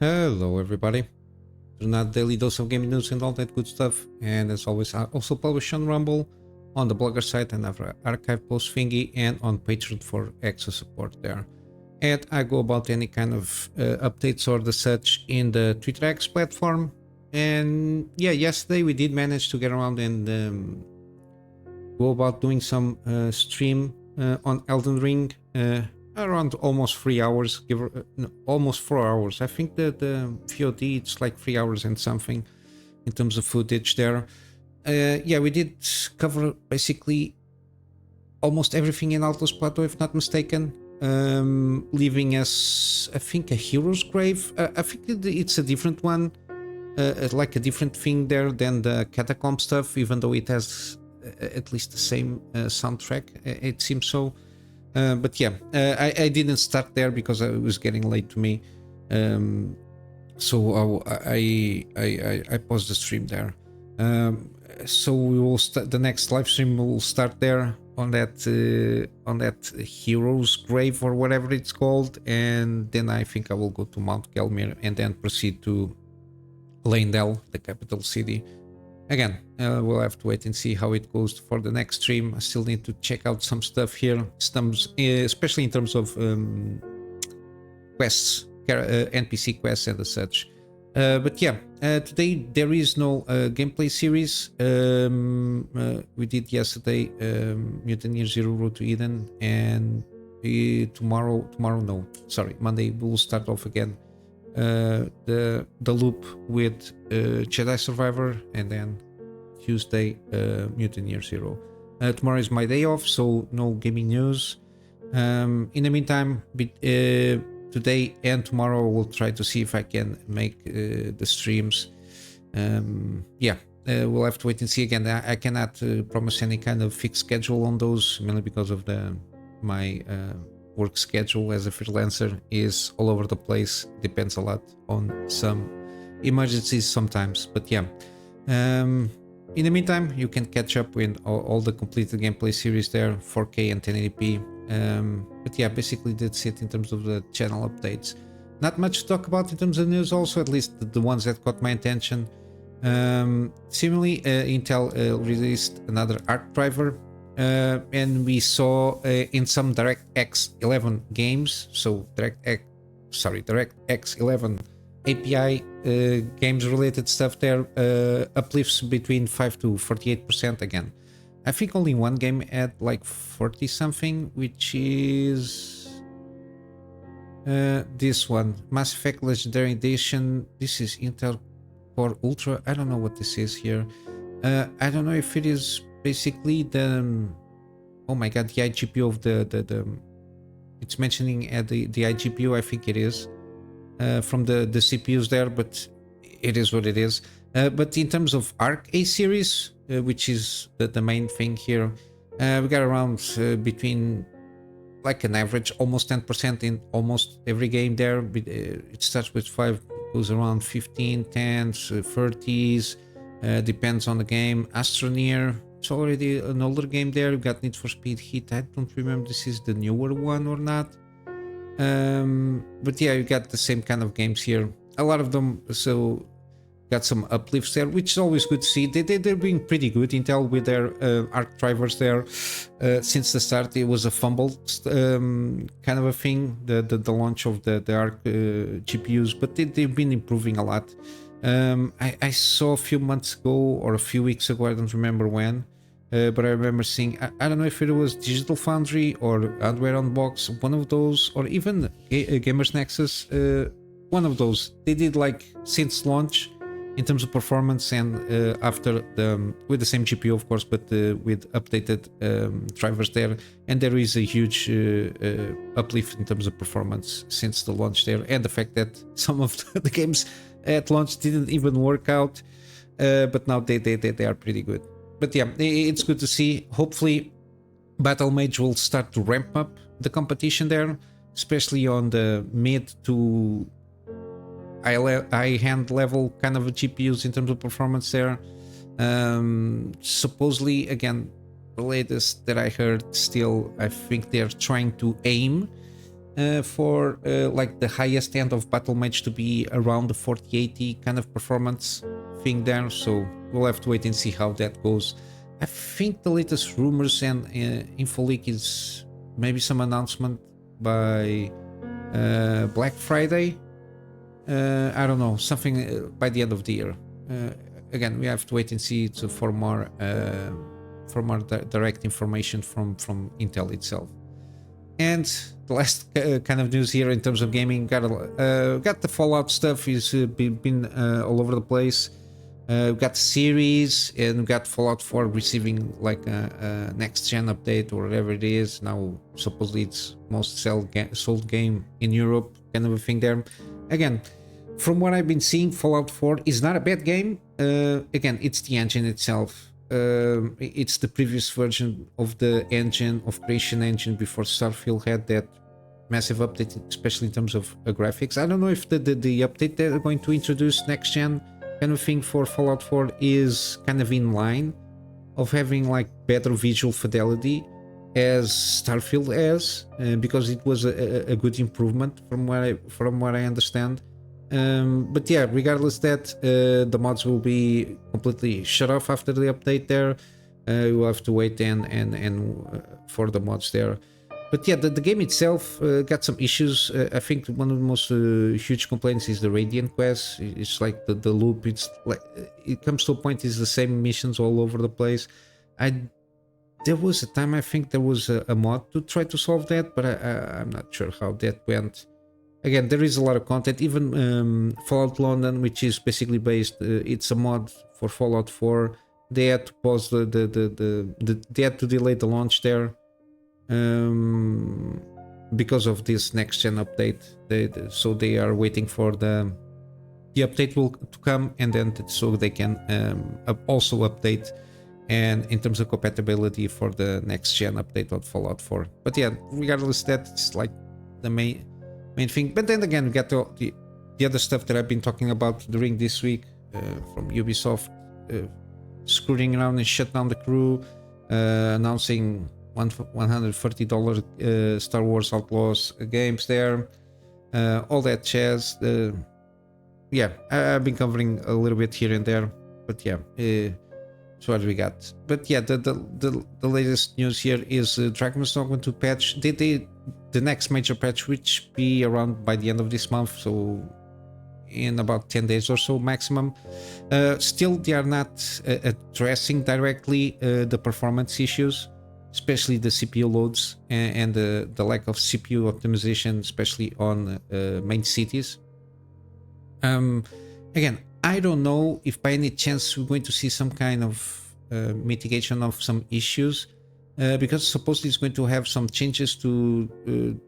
Hello everybody, another daily dose of gaming news and all that good stuff, and as always I also publish on Rumble, on the blogger site and have archive post thingy, and on Patreon for extra support there. And I go about any kind of updates or the such in the Twitter X platform. And yeah, yesterday we did manage to get around and go about doing some stream on Elden Ring, around almost 3 hours, no, almost 4 hours. I think that the VOD it's like 3 hours and something in terms of footage there. Yeah, we did cover basically almost everything in Altos Plateau, if not mistaken, leaving us, I think, a hero's grave. I think it's a different one, like a different thing there than the catacomb stuff, even though it has at least the same soundtrack, it seems so. But yeah, I didn't start there because it was getting late to me, so I paused the stream there. So we will start the next live stream. Will start there on that hero's grave or whatever it's called, and then I think I will go to Mount Gelmir and then proceed to Leyndell, the capital city. Again, we'll have to wait and see how it goes for the next stream. I still need to check out some stuff here, especially in terms of quests, NPC quests and such. But yeah, today there is no gameplay series. We did yesterday Mutineer Zero Road to Eden, and Monday we'll start off again the loop with Jedi Survivor, and then Tuesday Mutineer Zero. Tomorrow is my day off, so no gaming news. In the meantime, today and tomorrow we'll try to see if I can make the streams. Yeah, we'll have to wait and see. Again, I cannot promise any kind of fixed schedule on those, mainly because of my work schedule as a freelancer is all over the place. Depends a lot on some emergencies sometimes, but yeah. In the meantime, you can catch up with all the completed gameplay series there, 4K and 1080p. But yeah, basically that's it in terms of the channel updates. Not much to talk about in terms of news, also, at least the ones that caught my attention. Similarly, Intel released another ARC driver, and we saw in some DirectX 11 games, so DirectX 11 API games related stuff there, uplifts between 5 to 48% again. I think only one game at like 40 something, which is this one, Mass Effect Legendary Edition. This is Intel Core Ultra. I don't know what this is here. I don't know if it is basically the oh my god, the iGPU of the it's mentioning at the iGPU. I think it is from the CPUs there, but it is what it is. But in terms of ARC A series, which is the main thing here, we got around between like an average almost 10% in almost every game there. It starts with 5, goes around 15, 10s, 30s, depends on the game. Astroneer, it's already an older game there. We've got Need for Speed Heat. I don't remember this is the newer one or not. But yeah, you got the same kind of games here. A lot of them, so got some uplifts there, which is always good to see. They're being pretty good, Intel, with their ARC drivers there. Since the start, it was a fumble kind of a thing, the launch of the ARC GPUs, but they've been improving a lot. I saw a few months ago or a few weeks ago, I don't remember when, but I remember seeing, I don't know if it was Digital Foundry or Hardware Unbox, one of those, or even Gamers Nexus, one of those. They did like since launch in terms of performance, and after with the same GPU of course, but with updated drivers there, and there is a huge uplift in terms of performance since the launch there, and the fact that some of the games at launch didn't even work out, but now they are pretty good. But yeah, it's good to see. Hopefully Battle Mage will start to ramp up the competition there, especially on the mid to high hand level kind of GPUs in terms of performance there. Supposedly, again, the latest that I heard, still I think they're trying to aim for like the highest end of battle mage to be around the 4080 kind of performance thing there, so we'll have to wait and see how that goes. I think the latest rumors and info leak is maybe some announcement by Black Friday. I don't know, something by the end of the year. Again, we have to wait and see for more direct information from Intel itself. And the last kind of news here in terms of gaming, got the Fallout stuff is been all over the place. We got the series, and we got Fallout 4 receiving like a next gen update or whatever it is. Now supposedly it's most sold game in Europe, kind of a thing there. Again, from what I've been seeing, Fallout 4 is not a bad game. Again, it's the engine itself. It's the previous version of the engine, of creation engine, before Starfield had that massive update, especially in terms of graphics. I don't know if the update they're going to introduce next gen kind of thing for Fallout 4 is kind of in line of having like better visual fidelity as Starfield has, because it was a good improvement from what I understand. But yeah, regardless that, the mods will be completely shut off after the update there. We'll have to wait and for the mods there. But yeah, the game itself got some issues. I think one of the most huge complaints is the Radiant quest. It's like the loop. It's like it comes to a point. It's the same missions all over the place. There was a time I think there was a mod to try to solve that, but I'm not sure how that went. Again, there is a lot of content. Even Fallout London, which is basically based, it's a mod for Fallout 4. They had to pause they had to delay the launch there. Because of this next gen update, so they are waiting for the update to come, and then so they can also update and in terms of compatibility for the next gen update of Fallout 4. But yeah, regardless, that's like the main thing. But then again, we got the other stuff that I've been talking about during this week from Ubisoft, screwing around and shut down the crew, announcing $130 Star Wars Outlaws games there, all that jazz. Yeah, I've been covering a little bit here and there, but yeah, so what we got. But yeah, the latest news here is Dogma's Dogma 2 patch. The next major patch, which be around by the end of this month, so in about 10 days or so maximum. Still, they are not addressing directly the performance issues, especially the CPU loads and the lack of CPU optimization, especially on main cities. Again, I don't know if by any chance we're going to see some kind of mitigation of some issues, because supposedly it's going to have some changes to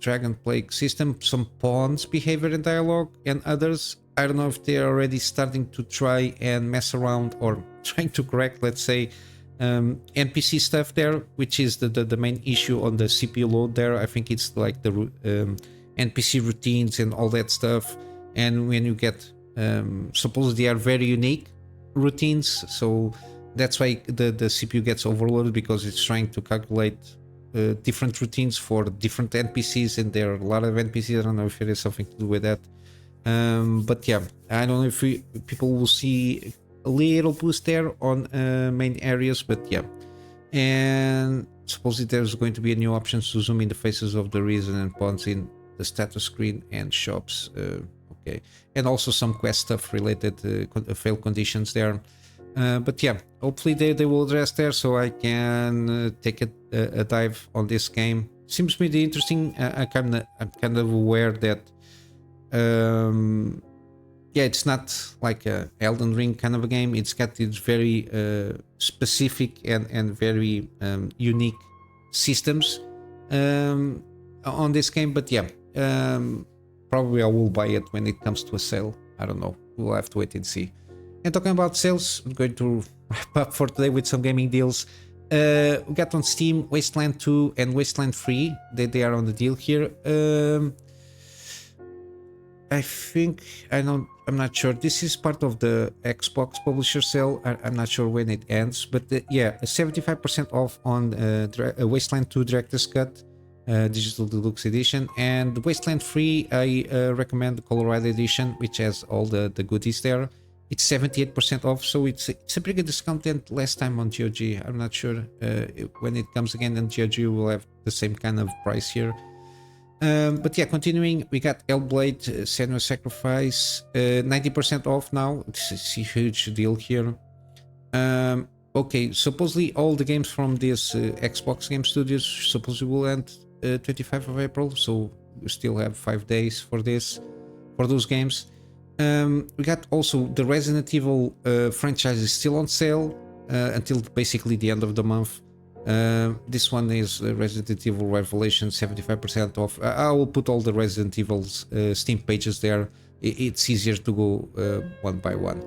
Dragon Plague system, some pawns behavior and dialogue, and others. I don't know if they're already starting to try and mess around or trying to correct, let's say, NPC stuff there, which is the main issue on the CPU load there. I think it's like the NPC routines and all that stuff. And when you get, suppose they are very unique routines, so that's why the CPU gets overloaded, because it's trying to calculate different routines for different NPCs, and there are a lot of NPCs. I don't know if it has something to do with that. But yeah, I don't know if people will see a little boost there on main areas, but yeah. And supposedly there's going to be a new option to zoom in the faces of the reason and pawns in the status screen and shops. Okay, and also some quest stuff related to fail conditions there. But yeah, hopefully they will address there, so I can take a dive on this game. Seems pretty interesting. I'm kind of aware that yeah, it's not like a Elden Ring kind of a game. It's got its very specific and very unique systems on this game. But yeah, probably I will buy it when it comes to a sale. I don't know. We'll have to wait and see. And talking about sales, I'm going to wrap up for today with some gaming deals. We got on Steam Wasteland 2 and Wasteland 3. They are on the deal here. I think, I'm not sure. This is part of the Xbox publisher sale. I'm not sure when it ends, but yeah, 75% off on Wasteland 2 Director's Cut. Digital Deluxe Edition, and the Wasteland Free, I recommend the Colorado Edition, which has all the goodies there. It's 78% off, so it's a pretty good discount than last time on GOG. I'm not sure when it comes again on GOG we'll have the same kind of price here. But yeah, continuing, we got Hellblade, Senua's Sacrifice, 90% off now. It's a huge deal here. Okay, supposedly all the games from this Xbox Game Studios supposedly will end 25th of April, so we still have 5 days for those games. We got also the Resident Evil franchise is still on sale until basically the end of the month. This one is Resident Evil Revelation, 75% off. I will put all the Resident Evil's Steam pages there. It's easier to go one by one.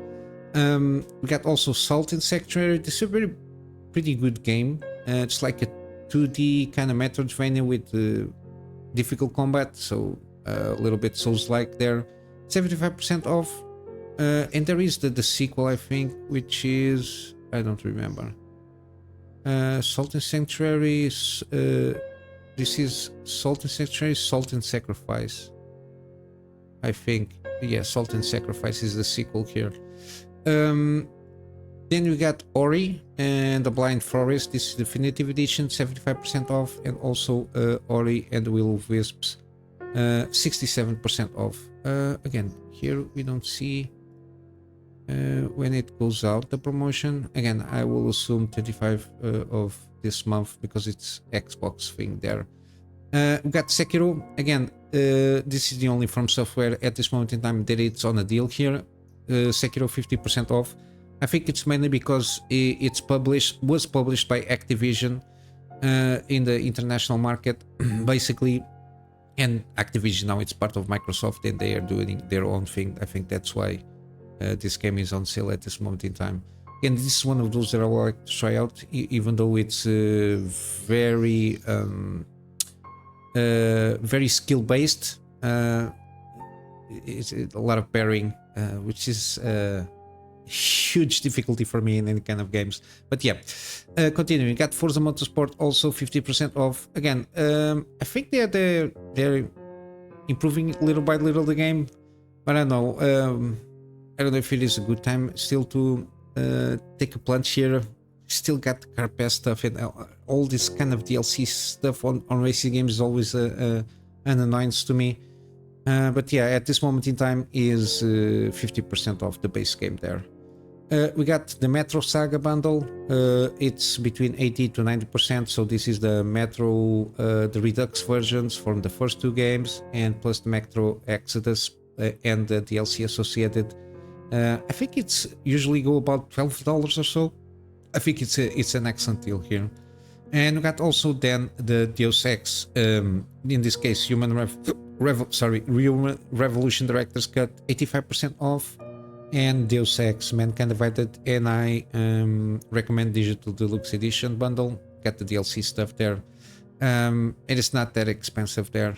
We got also Salt and Sanctuary. This is a pretty good game. It's like a 2D kind of Metroidvania with difficult combat, so a little bit Souls-like there. 75% off. And there is the sequel, I think, which is... I don't remember. Salt and Sanctuary. This is Salt and Sanctuary, Salt and Sacrifice. I think. Yeah, Salt and Sacrifice is the sequel here. Then we got Ori and the Blind Forest. This is Definitive Edition, 75% off, and also Ori and the Will of Wisps, 67% off. Again, here we don't see when it goes out the promotion. Again, I will assume 25 of this month because it's Xbox thing there. We got Sekiro. Again, this is the only From Software at this moment in time that it's on a deal here. Sekiro 50% off. I think it's mainly because was published by Activision in the international market, basically, and Activision now it's part of Microsoft and they are doing their own thing. I think that's why this game is on sale at this moment in time. And this is one of those that I would like to try out, even though it's very skill based. It's a lot of pairing, which is huge difficulty for me in any kind of games. But yeah, continuing, got Forza Motorsport also 50% off. Again, I think they're improving little by little the game, but I don't know. I don't know if it is a good time still to take a plunge here. Still got the car pass stuff and all this kind of DLC stuff on racing games is always an annoyance to me. But yeah, at this moment in time is 50% off the base game there. We got the Metro Saga bundle. It's between 80 to 90%. So this is the Metro, the Redux versions from the first two games, and plus the Metro Exodus and the DLC associated. I think it's usually go about $12 or so. I think it's an excellent deal here. And we got also then the Deus Ex, in this case, Human Revolution Director's Cut, 85% off, and Deus Ex Mankind Divided, and I recommend Digital Deluxe Edition bundle. Got the DLC stuff there. It is not that expensive there.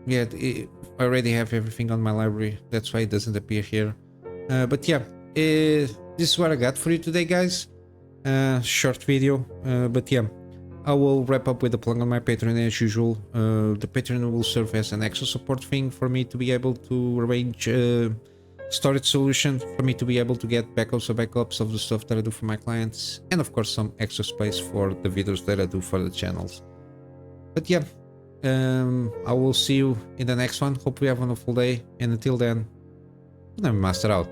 Yeah, I already have everything on my library. That's why it doesn't appear here. But yeah, this is what I got for you today, guys. Short video, but yeah, I will wrap up with the plug on my Patreon as usual. The Patreon will serve as an extra support thing for me to be able to arrange storage solution, for me to be able to get backups of the stuff that I do for my clients, and of course some extra space for the videos that I do for the channels. But yeah, I will see you in the next one. Hope you have a wonderful day, and until then, Kunamy Master out.